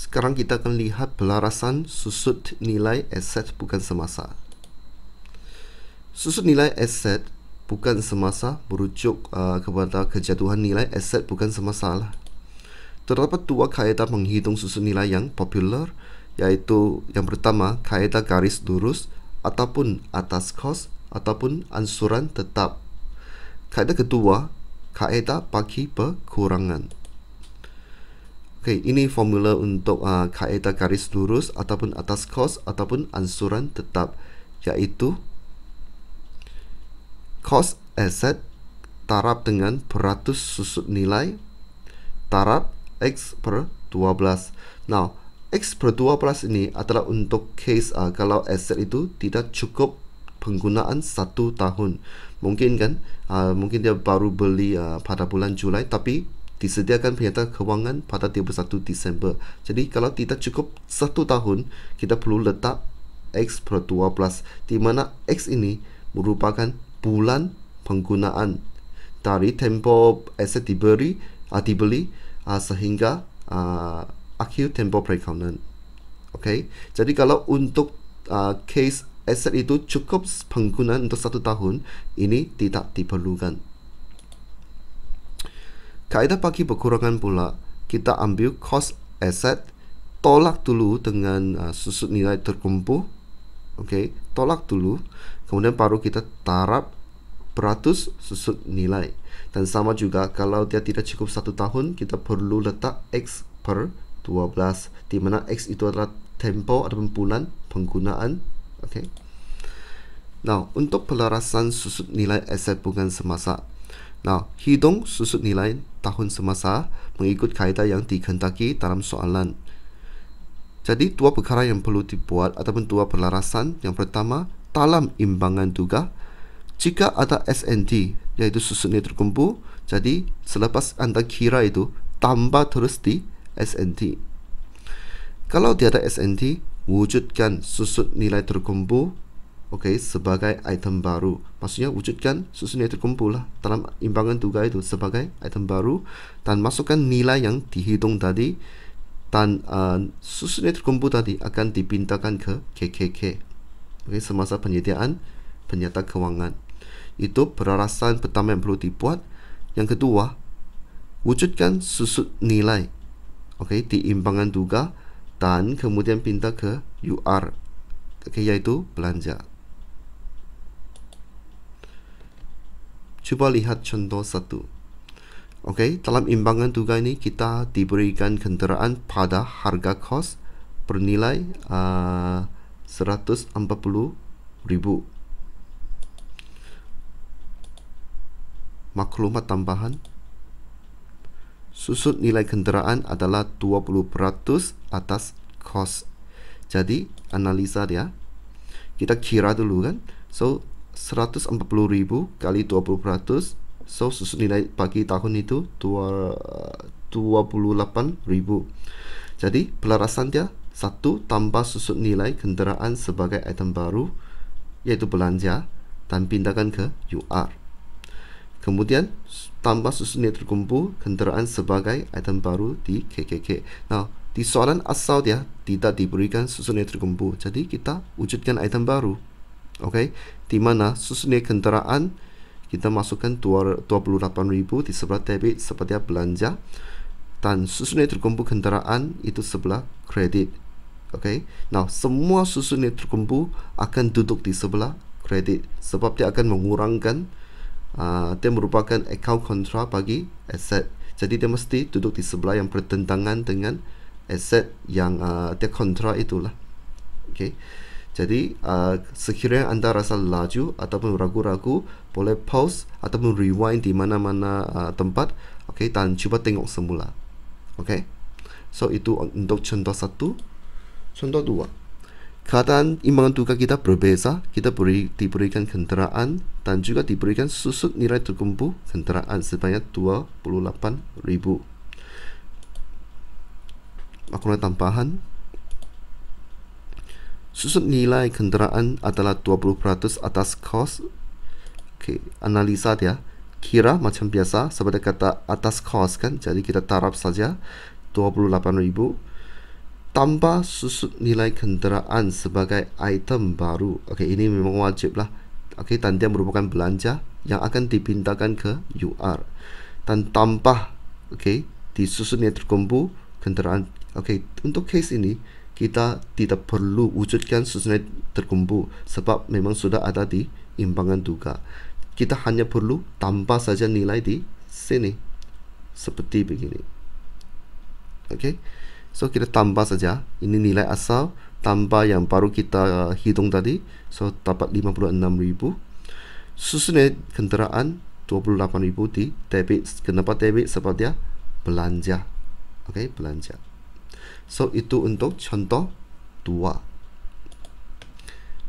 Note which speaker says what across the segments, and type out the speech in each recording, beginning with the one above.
Speaker 1: Sekarang kita akan lihat pelarasan susut nilai aset bukan semasa. Susut nilai aset bukan semasa merujuk kepada kejatuhan nilai aset bukan semasa lah. Terdapat dua kaedah menghitung susut nilai yang popular, yaitu yang pertama kaedah garis lurus ataupun atas kos ataupun ansuran tetap. Kaedah kedua kaedah bagi perkurangan. Okey, ini formula untuk kaedah garis lurus ataupun atas kos ataupun ansuran tetap, iaitu kos aset taraf dengan peratus susut nilai taraf X per 12. Now, X per 12 ini adalah untuk case kalau aset itu tidak cukup penggunaan 1 tahun. Mungkin kan, mungkin dia baru beli pada bulan Julai tapi disediakan pernyataan kewangan pada 31 Disember. Jadi kalau tidak cukup 1 tahun, kita perlu letak X per 12, di mana X ini merupakan bulan penggunaan dari tempoh aset dibeli sehingga akhir tempoh perakaunan. Okey, jadi kalau untuk case aset itu cukup penggunaan untuk 1 tahun, ini tidak diperlukan. Kaedah bagi perkurangan pula, kita ambil kos aset, tolak dulu dengan susut nilai terkumpul. Okey, tolak dulu, kemudian baru kita taraf peratus susut nilai. Dan sama juga kalau dia tidak cukup 1 tahun, kita perlu letak X per 12, di mana X itu adalah tempoh ataupun bulan penggunaan. Okey. Now, untuk pelarasan susut nilai aset bukan semasa. Now, hitung susut nilai tahun semasa mengikut kaedah yang dikehendaki dalam soalan. Jadi, dua perkara yang perlu dibuat ataupun dua pelarasan. Yang pertama, dalam imbangan tugas, jika ada SNT, yaitu susut nilai terkumpul, jadi selepas anda kira itu, tambah terus di SNT. Kalau tiada SNT, wujudkan susut nilai terkumpul sebagai item baru. Maksudnya wujudkan susut nilai terkumpul lah dalam imbangan tugas itu sebagai item baru, dan masukkan nilai yang dihitung tadi, dan susut nilai terkumpul tadi akan dipindahkan ke KKK semasa penyediaan pernyataan kewangan. Itu pelarasan pertama yang perlu dibuat. Yang kedua, wujudkan susut nilai di imbangan tugas dan kemudian pindah ke UR, yaitu belanja. Cuba lihat contoh 1. Dalam imbangan tugas ini kita diberikan kenderaan pada harga kos bernilai 140,000. Maklumat tambahan, susut nilai kenderaan adalah 20% atas kos. Jadi analisa dia, kita kira dulu kan. So 140,000 kali 20%, so susut nilai bagi tahun itu 28,000. Jadi pelarasan dia 1 tambah susut nilai kenderaan sebagai item baru, yaitu belanja, dan pindahkan ke UR. Kemudian tambah susut nilai terkumpul kenderaan sebagai item baru di KKK. Nah, di soalan asal dia tidak diberikan susut nilai terkumpul, jadi kita wujudkan item baru. Di mana susut nilai kenderaan kita masukkan 28,000 di sebelah debit seperti belanja, dan susut nilai terkumpul kenderaan itu sebelah kredit. Nah, semua susut nilai terkumpul akan duduk di sebelah kredit sebab dia akan mengurangkan, dia merupakan account kontra bagi aset. Jadi dia mesti duduk di sebelah yang bertentangan dengan aset yang dia kontra itulah. Jadi sekiranya anda rasa laju ataupun ragu-ragu, boleh pause ataupun rewind di mana-mana tempat, dan cuba tengok semula. So itu untuk contoh 1. Contoh 2, keadaan imbangan tugas kita berbeza. Kita diberikan kenderaan dan juga diberikan susut nilai terkumpul kenderaan sebanyak 28,000. Maklumat tambahan, susut nilai kenderaan adalah 20% atas kos. Analisa dia, kira macam biasa seperti kata atas kos kan, jadi kita taraf saja 28,000. tambah susut nilai kenderaan sebagai item baru. Okey, ini memang wajib lah. Okey, dan dia merupakan belanja yang akan dipindahkan ke UR. Dan tambah, okey, disusun nilai terkumpul kenderaan. Okey, untuk case ini kita tidak perlu wujudkan susun nilai terkumpul sebab memang sudah ada di imbangan tukar. Kita hanya perlu tambah saja nilai di sini seperti begini. Okey. So kita tambah saja, ini nilai asal tambah yang baru kita hitung tadi, so dapat 56.000. Susun nilai kenderaan 28.000 di debit. Kenapa debit? Sebab dia belanja. Okey, belanja. So itu untuk contoh 2.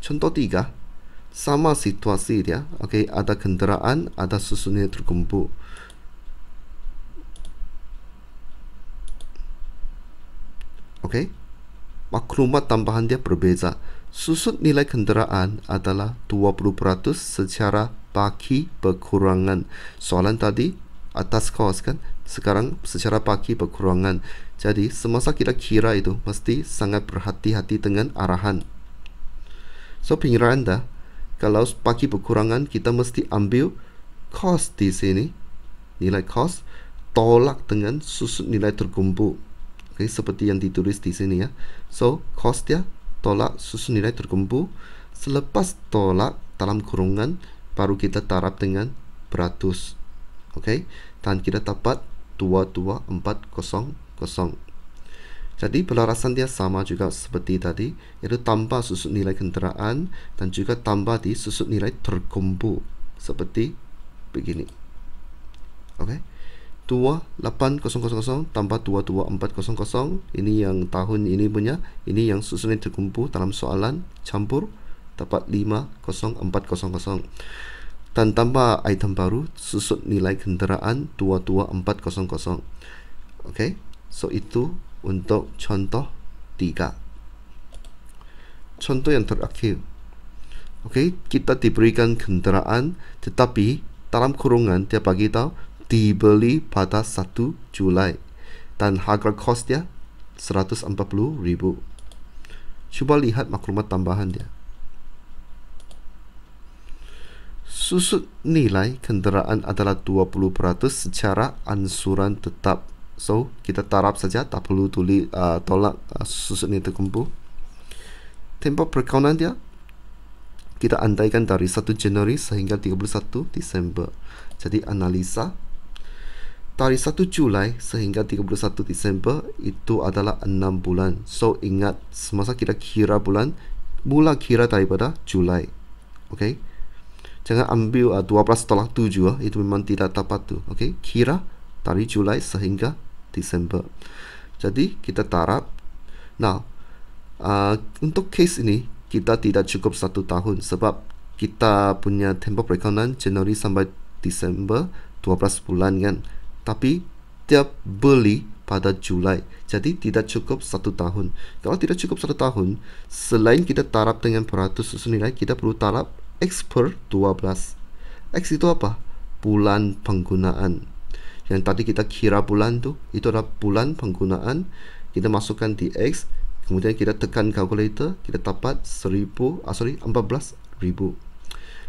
Speaker 1: Contoh 3, sama situasi dia. Okey, ada kenderaan, ada susun nilai terkumpul. Okey, maklumat tambahan dia berbeza. Susut nilai kenderaan adalah 20% secara baki berkurangan. Soalan tadi atas kos kan, sekarang secara baki berkurangan. Jadi semasa kita kira itu mesti sangat berhati-hati dengan arahan. So pengiraan dah, kalau baki berkurangan kita mesti ambil kos di sini, nilai kos tolak dengan susut nilai terkumpul. Okay, seperti yang ditulis di sini ya. So, cost dia tolak susun nilai terkumpul. Selepas tolak dalam kurungan, baru kita taraf dengan beratus. Okay, dan kita dapat 22400. Jadi pelarasan dia sama juga seperti tadi, yaitu tambah susun nilai kenderaan dan juga tambah di susun nilai terkumpul seperti begini. Okay, 2800 tambah 22400. Ini yang tahun ini punya, ini yang susunan terkumpul dalam soalan campur, dapat 50400. Dan tambah item baru susut nilai kenderaan 22400. Okey, so itu untuk contoh 3. Contoh yang terakhir. Okey, kita diberikan kenderaan tetapi dalam kurungan dia bagi tahu dibeli pada 1 Julai dan harga kos dia 140.000. Cuba lihat maklumat tambahan dia. Susut nilai kenderaan adalah 20% secara ansuran tetap. So, kita taraf saja, tak perlu tulis tolak susut nilai terkumpul. Tempoh perkawanan dia kita andaikan dari 1 Januari sehingga 31 Disember. Jadi analisa dari 1 Julai sehingga 31 Disember itu adalah 6 bulan. So ingat, semasa kita kira bulan, mula kira daripada Julai. Okey, jangan ambil 12 tolak 7, itu memang tidak tepat tu. Okey, kira dari Julai sehingga Disember. Jadi kita taraf. Nah, untuk case ini kita tidak cukup 1 tahun sebab kita punya tempoh perikanan Januari sampai Disember 12 bulan kan. Tapi dia beli pada Julai, jadi tidak cukup 1 tahun. Kalau tidak cukup 1 tahun, selain kita taraf dengan peratus susun nilai, kita perlu taraf X per 12. X itu apa? Bulan penggunaan. Yang tadi kita kira bulan tu, itu adalah bulan penggunaan. Kita masukkan di X, kemudian kita tekan kalkulator, kita dapat 14.000.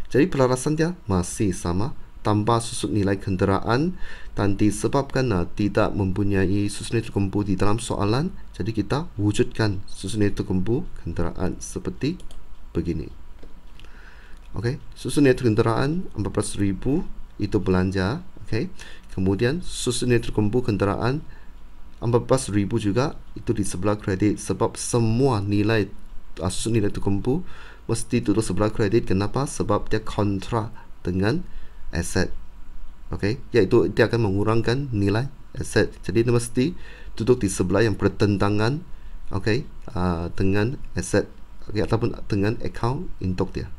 Speaker 1: Jadi pelarasan dia masih sama, tambah susut nilai kenderaan dan disebabkan tidak mempunyai susun nilai terkumpul di dalam soalan, jadi kita wujudkan susun nilai terkumpul kenderaan seperti begini. Okey, susun nilai kenderaan 14.000 itu belanja. Okey, kemudian susun nilai terkumpul kenderaan 14.000 juga itu di sebelah kredit sebab semua nilai susun nilai terkumpul mesti duduk sebelah kredit. Kenapa? Sebab dia kontra dengan aset. Okey, iaitu dia akan mengurangkan nilai aset. Jadi dia mesti duduk di sebelah yang bertentangan, okey, dengan aset, okey, ataupun dengan account untuk dia.